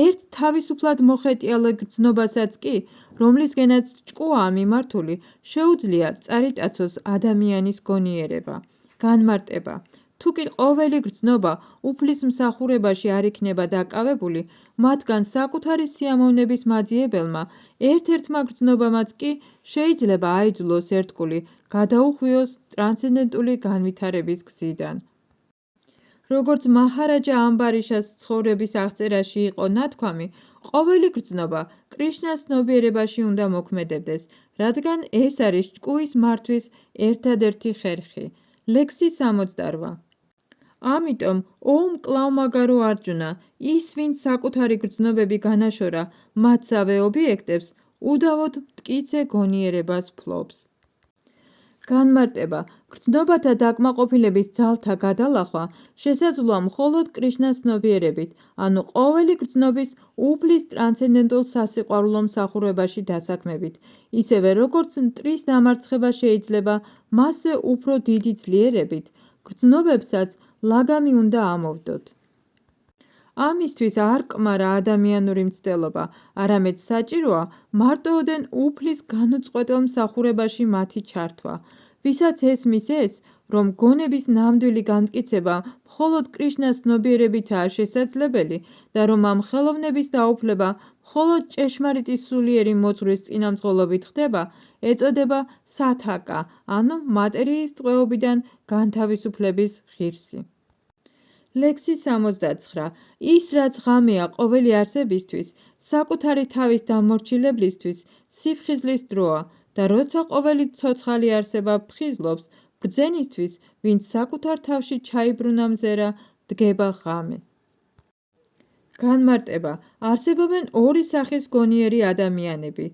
ერთ თავისუფლად მოხეტიალე გრძნობასაც კი, რომლისგენაც ჭკუაა მიმართული, შეუძლია წარიტაცოს ადამიანის გონიერება. განმარტება. თუ კი ყოველი გრძნობა უფლის მსახურებაში არ იქნება დაკავებული, მათგან საკუთარი სიამოვნების მაძიებელმა ერთ-ერთმა გრძნობამაც კი შეიძლება აიძულოს ერთგული გადაუხვიოს ტრანსცენდენტული განვითარების გზიდან. როგორც მაჰარაჯა ამბარიშას ცხოვრების აღწერაში იყო ნათქვამი, ყოველი გრძნობა კრიშნას ცნობიერებაში უნდა მოქმედებდეს, რადგან ეს არის ჭკუის მართვის ერთადერთი ხერხი. ლექსი 68. ამიტომ, ო მკლავმაგარო არჯუნა, ის, ვინც საკუთარი გრძნობები განაშორა მათსავე ობიექტებს, უდავოდ მტკიცე გონიერებას ფლობს. განმარტება. გრძნობათა დაკმაყოფილების ძალთა გადალახვა შესაძლოა მხოლოდ კრიშნას ცნობიერებით, ანუ ყოველი გრძნობის უფლის ტრანსცენდენტულ სასიყვარულო მსახურებაში დასაქმებით. ისევე როგორც მტრის დამარცხება შეიძლება მასზე უფრო დიდი ძლიერებით, გრძნობებსაც ლაგამი უნდა ამოვდოთ. ამისთვის არ კმარა ადამიანური მცდელობა, არამედ საჭიროა მარტოოდენ უფლის განუწყვეტელ მსახურებაში მათი ჩართვა. ვისაც ესმის ეს, რომ გონების ნამდვილი განმტკიცება მხოლოდ კრიშნას ცნობიერებითაა შესაძლებელი და რომ ამ ხელოვნების დაუფლება მხოლოდ ჭეშმარიტი სულიერი მოძღვრის წინამძღოლობით ხდება, ეწოდება სათაკა, ანუ მატერიის ტყვეობიდან განთავისუფლების ღირსი. ლექსი 69. ის, რაც ღამეა ყოველი არსებისთვის, საკუთარი თავის დამორჩილებლისთვის სიფხიზლის დროა და როცა ყოველი ცოცხალი არსება ფხიზლობს, ბრძენისთვის, ვინც საკუთარ თავში ჩაიბრუნა მზერა, დგება ღამე. განმარტება. არსებობენ ორი სახის გონიერი ადამიანები.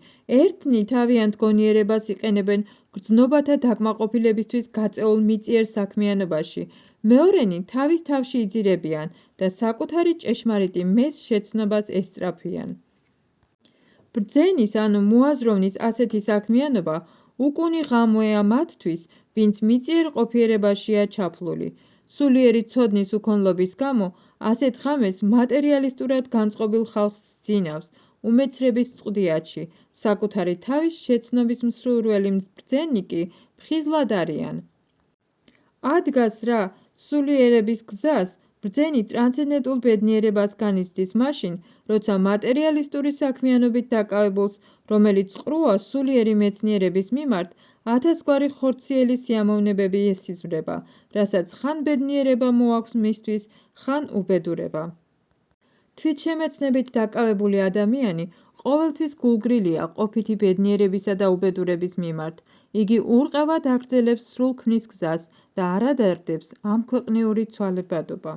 ერთნი თავიანთ გონიერებას იყენებენ გრძნობათა დაკმაყოფილებისთვის გაწეულ მიწიერ საქმიანობაში, მეორენი თავის თავში იძირებიან და საკუთარი ჭეშმარიტი მეს შეცნობას ესწრაფვიან. ბრძენის ანუ მოაზროვნის ასეთი საქმიანობა უკუნი ღამეა მათთვის, ვინც მიწიერ ყოფიერებაშია ჩაფლული. სულიერი ცოდნის უქონლობის გამო ასეთ ღამეს მატერიალისტურად განწყობილ ხალხს სძინავს უმეცრების წყდიათში, საკუთარი თავის შეცნობის მსურველი ბრძენი კი ფხიზლად არიან. ადგას რა სულიერების გზას, ბრძენი ტრანსცენდენტულ ბედნიერებას განიცდის მაშინ, როცა მატერიალისტური საქმიანობით დაკავებულს, რომელიც ყრუა სულიერი მეცნიერების მიმართ, ათასგვარი ხორციელი სიამოვნებები ესიზმრება, რასაც ხან ბედნიერება მოაქვს მისთვის, ხან უბედურება. თვითშემეცნებით დაკავებული ადამიანი ყოველთვის გულგრილია ყოფითი ბედნიერებისა და უბედურების მიმართ. იგი ურყევად აგრძელებს სრულ ქმნის გზას და არ ადარდებს ამქვეყნიური ცვალებადობა.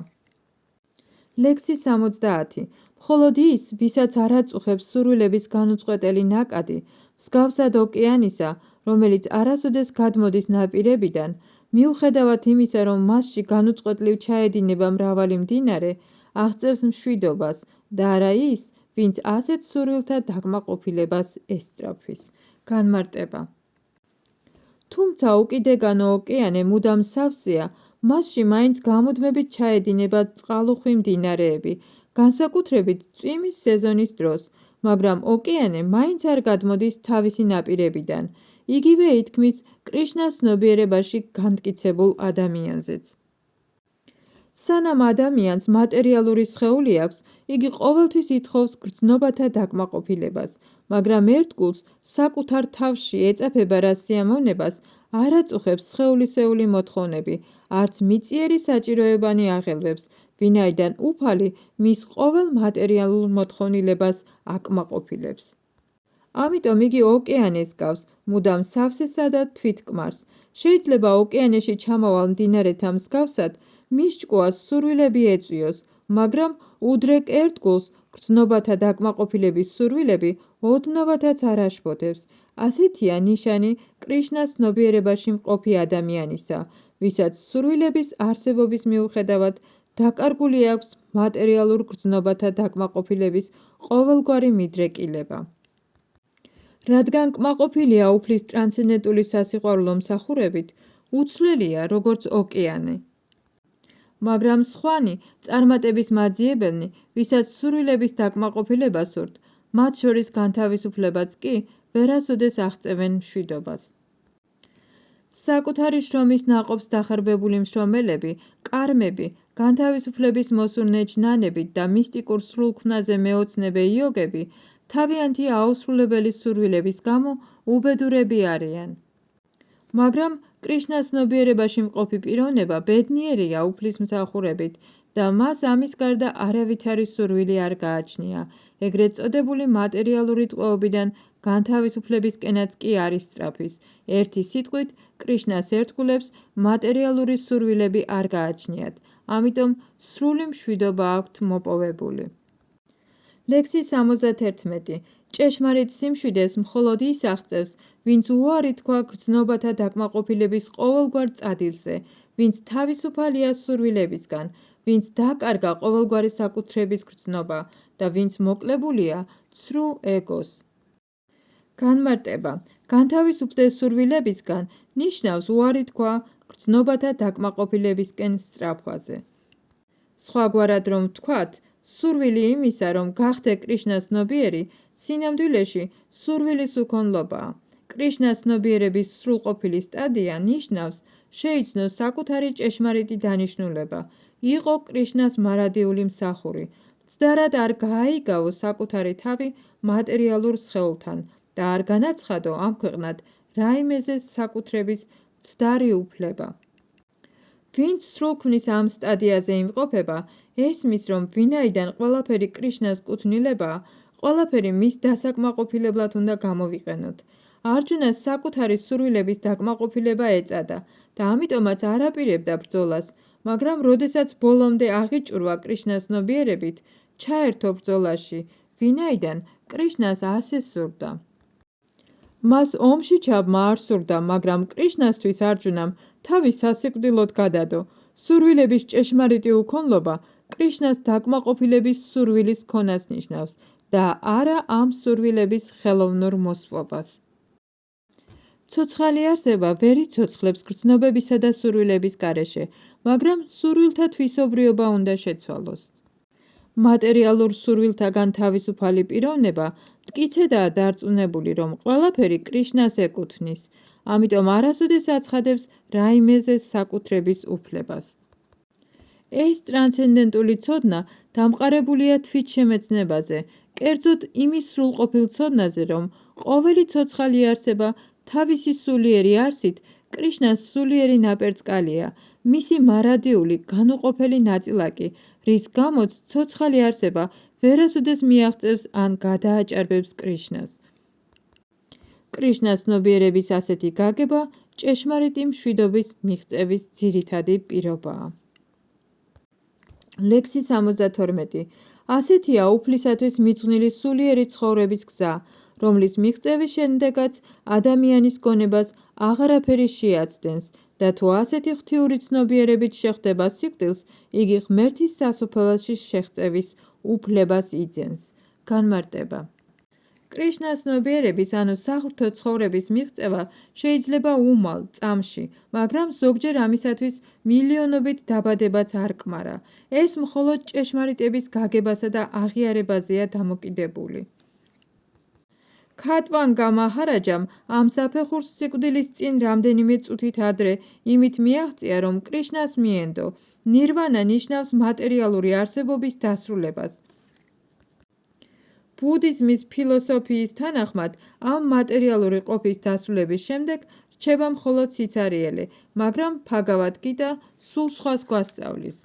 ლექსი 70. მხოლოდ ის, ვისაც არ აწუხებს სურვილების განუწყვეტელი ნაკადი, მსგავსად ოკეანისა, რომელიც არასოდეს გადმოდის ნაპირებიდან, მიუხედავად იმისა, რომ მასში განუწყვეტლივ ჩაედინება მრავალი მდინარე, აღწევს მშვიდობას და არა ის, ვინც ასეთ სურვილთა დაკმაყოფილებას ესწრაფვის. განმარტება. თუმცა უკიდეგანო ოკეანე მუდამ სავსეა, მასში მაინც გამუდმებით ჩაედინება წყალუხვი მდინარეები, განსაკუთრებით წვიმის სეზონის დროს. მაგრამ ოკეანე მაინც არ გადმოდის თავისი ნაპირებიდან. იგივე ითქმის კრიშნას ცნობიერებაში განმტკიცებულ ადამიანზეც. სანამ ადამიანს მატერიალური სხეული აქვს, იგი ყოველთვის ითხოვს გრძნობათა დაკმაყოფილებას, მაგრამ ერთგულს საკუთარ თავში ეწაფება რა სიამოვნებას არ აწუხებს სხეულისეული მოთხოვნები, არც მიწიერი საჭიროებანი აღელვებს, ვინაიდან უფალი მის ყოველ მატერიალურ მოთხოვნილებას აკმაყოფილებს. ამიტომ იგი ოკეანეს გავს, მუდამ სავსესა და თვითკმარს. შეიძლება ოკეანეში ჩამავალ მდინარეთა მსგავსად მის ჭკუას სურვილები ეწვიოს, მაგრამ უდრეკ ერთგულს გრძნობათა დაკმაყოფილების სურვილები ოდნავადაც არ აშფოთებს. ასეთია ნიშანი კრიშნას ცნობიერებაში მყოფი ადამიანისა, ვისაც სურვილების არსებობის მიუხედავად დაკარგული აქვს მატერიალურ გრძნობათა დაკმაყოფილების ყოველგვარი მიდრეკილება. რადგან კმაყოფილია უფლის ტრანსცენდენტული სასიყვარულო მსახურებით, უცვლელია როგორც ოკეანე. მაგრამ სხვანი წარმატების მაძიებელნი, ვისაც სურვილების დაკმაყოფილება სურთ, მათ შორის განთავისუფლებაც კი ვერასოდეს აღწევენ მშვიდობას. საკუთარი შრომის ნაყოფს დახარბებული მშრომელები, კარმები, განთავისუფლების მოსურნე ჯნანები და მისტიკურ სრულქმნაზე მეოცნებე იოგები თავიანთი აუსრულებელი სურვილების გამო უბედურები არიან. მაგრამ კრიშნას ცნობიერებაში მყოფი პიროვნება ბედნიერია უფლის მსახურებით და მას ამის გარდა არავითარი სურვილი არ გააჩნია, ეგრეთ წოდებული მატერიალური ტყვეობიდან განთავისუფლებისკენაც კი არის სწრაფის. ერთი სიტყვით, კრიშნას ერთგულებს მატერიალური სურვილები არ გააჩნიათ, ამიტომ სრული მშვიდობა აქვთ მოპოვებული. ლექსი 71. ჭეშმარიტ სიმშვიდეს მხოლოდ ის აღწევს, ვინც უარი თქვა გრძნობათა დაკმაყოფილების ყოველგვარ წადილზე, ვინც თავისუფალია სურვილებისგან, ვინც დაკარგა ყოველგვარი საკუთრების გრძნობა და ვინც მოკლებულია ცრუ ეგოს. განმარტება. განთავისუფლდეს სურვილებისგან ნიშნავს უარი თქვა გრძნობათა დაკმაყოფილებისკენ სწრაფვაზე. სხვაგვარად რომ ვთქვათ, სურვილი იმისა, რომ გახდე კრიშნას ცნობიერი, სინამდვილეში სურვილის უქონლობაა. კრიშნას ცნობიერების სრულყოფილი სტადია ნიშნავს შეიცნო საკუთარი ჭეშმარიტი დანიშნულება, იყო კრიშნას მარადიული მსახური, მცდარად არ გააიგავო საკუთარი თავი მატერიალურ სხეულთან და არ განაცხადო ამ ქვეყნად რაიმეზე საკუთრების მცდარი უფლება. ვინც სრულქმნის ამ სტადიაზე იმყოფება, ესმის, რომ ვინაიდან ყველაფერი კრიშნას კუთვნილებაა, ყველაფერი მის დასაკმაყოფილებლად უნდა გამოვიყენოთ. არჯუნას საკუთარი სურვილების დაკმაყოფილება ეწადა და ამიტომაც არ აპირებდა ბრძოლას, მაგრამ როდესაც ბოლომდე აღიჭურვა კრიშნას ცნობიერებით, ჩაერთო ბრძოლაში, ვინაიდან კრიშნას ასე სურდა. მას ომში ჩაბმა არ სურდა, მაგრამ კრიშნასთვის არჯუნამ თავი სასიკვდილოდ გადადო. სურვილების ჭეშმარიტი უქონლობა კრიშნას დაკმაყოფილების სურვილის ქონას ნიშნავს და არა ამ სურვილების ხელოვნურ მოსპობას. ცოცხალი არსება ვერ იცოცხლებს გრძნობებისა და სურვილების გარეშე, მაგრამ სურვილთა თვისობრიობა უნდა შეცვალოს. მატერიალურ სურვილთაგან თავისუფალი პიროვნება მტკიცედაა დარწმუნებული, რომ ყველაფერი კრიშნას ეკუთვნის, ამიტომ არასოდეს აცხადებს რაიმეზე საკუთრების უფლებას. ეს ტრანსცენდენტული ცოდნა დამყარებულია თვითშემეცნებაზე, კერძოდ იმის სრულყოფილ ცოდნაზე, რომ ყოველი ცოცხალი არსება თავისი სულიერი არსით კრიშნას სულიერი ნაპერწკალია, მისი მარადიული, განუყოფელი ნაწილაკი, რის გამოც ცოცხალი არსება ვერასოდეს მიაღწევს ან გადააჭარბებს კრიშნას. კრიშნას ცნობიერების ასეთი გაგება ჭეშმარიტი მშვიდობის მიღწევის ძირითადი პირობაა. ლექსი 72. ასეთია უფლისათვის მიძღვნილი სულიერი ცხოვრების გზა, რომლის მიღწევის შემდეგაც ადამიანის გონებას აღარაფერი შეაცდენს და თუ ასეთი ღვთიური ცნობიერებით შეხვდება სიკვდილს, იგი ღმერთის სასუფეველში შეღწევის უფლებას იძენს. განმარტება. კრიშნას ცნობიერების ანუ საღვთო ცხოვრების მიღწევა შეიძლება უმალ, წამში, მაგრამ ზოგჯერ ამისათვის მილიონობით დაბადებაც არ კმარა. ეს მხოლოდ ჭეშმარიტების გაგებასა და აღიარებაზეა დამოკიდებული. ქატვანგა მაჰარაჯამ ამ საფეხურს სიკვდილის წინ რამდენიმე წუთით ადრე იმით მიაღწია, რომ კრიშნას მიენდო. ნირვანა ნიშნავს მატერიალური არსებობის დასრულებას. ბუდიზმის ფილოსოფიის თანახმად, ამ მატერიალური ყოფის დასრულების შემდეგ რჩება მხოლოდ სიცარიელე, მაგრამ ბჰაგავად გიტა სულ სხვას გვასწავლის.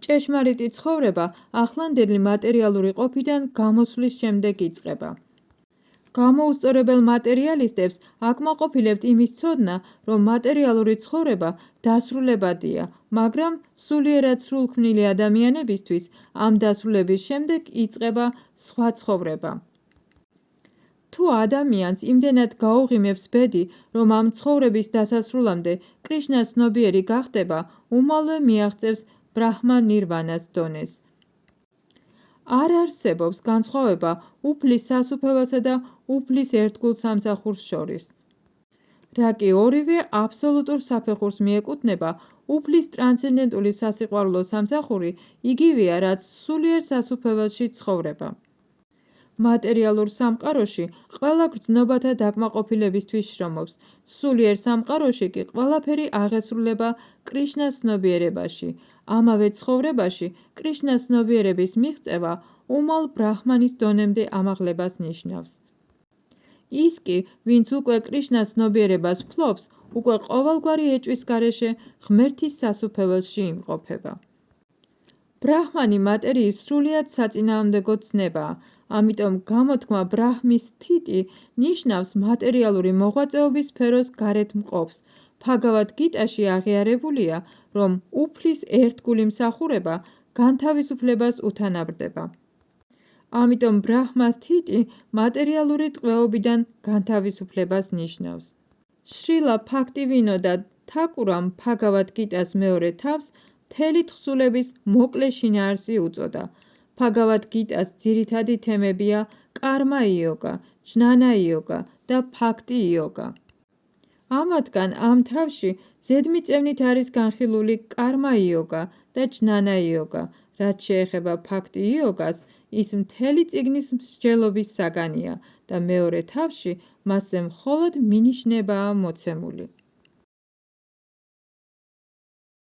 ჭეშმარიტი ცხოვრება ახლანდელი მატერიალური ყოფიდან გამოსვლის შემდეგ იწყება. გამოუსწორებელ მატერიალისტებს აკმაყოფილებთ იმის ცოდნა, რომ მატერიალური ცხოვრება დასრულებადია, მაგრამ სულიერად სრულქმნილი ადამიანებისთვის ამ დასრულების შემდეგ იწყება სხვა ცხოვრება. თუ ადამიანს იმდენად გაუღიმებს ბედი, რომ ამ ცხოვრების დასასრულამდე კრიშნას ცნობიერი გახდება, უმალვე მიაღწევს ბრაჰმა ნირვანას დონეს. არ არსებობს განსხვავება უფლის სასუფეველსა და უფლის ერთგულ სამსახურს შორის. რა კი ორივე აბსოლუტურ საფეხურს მიეკუთვნება, უფლის ტრანსცენდენტული სასიყვარულო სამსახური იგივეა, რაც სულიერ სასუფეველში ცხოვრება. მატერიალურ სამყაროში ყველა გრძნობათა დაკმაყოფილებისთვის შრომობს, სულიერ სამყაროში კი ყველაფერი აღესრულება კრიშნას ცნობიერებაში. ამავე ცხოვრებაში კრიშნას ცნობიერების მიღწევა უმალ ბრაჰმანის დონემდე ამაღლებას ნიშნავს. ის კი, ვინც უკვე კრიშნას ცნობიერებას ფლობს, უკვე ყოველგვარი ეჭვის გარეშე ღმერთის სასუფეველში იმყოფება. ბრაჰმანი მატერიის სრულიად საწინააღმდეგო ცნებაა, ამიტომ გამოთქმა ბრაჰმის თიტი ნიშნავს მატერიალური მოღვაწეობის სფეროს გარეთ მყოფს. ბჰაგავად გიტაში აღიარებულია, რომ უფლის ერთგული მსახურება განთავისუფლებას უთანაბრდება. ამიტომ ბრაჰმას თიტი მატერიალური ტყვეობიდან განთავისუფლებას ნიშნავს. შრილა ბჰაქტივინოდა თაკურამ ბჰაგავად გიტას მეორე თავს მთელი თხზულების მოკლე შინაარსი უწოდა. ბჰაგავად გიტას ძირითადი თემებია კარმა იოგა, ჯნანა იოგა და ბჰაქტი იოგა. ამათგან ამ თავში ზედმიწევნით არის განხილული კარმა იოგა და ჯნანა იოგა. რაც შეეხება ბჰაქტი იოგას, ის მთელი წიგნის მსჯელობის საგანია და მეორე თავში მასზე მხოლოდ მინიშნებაა მოცემული.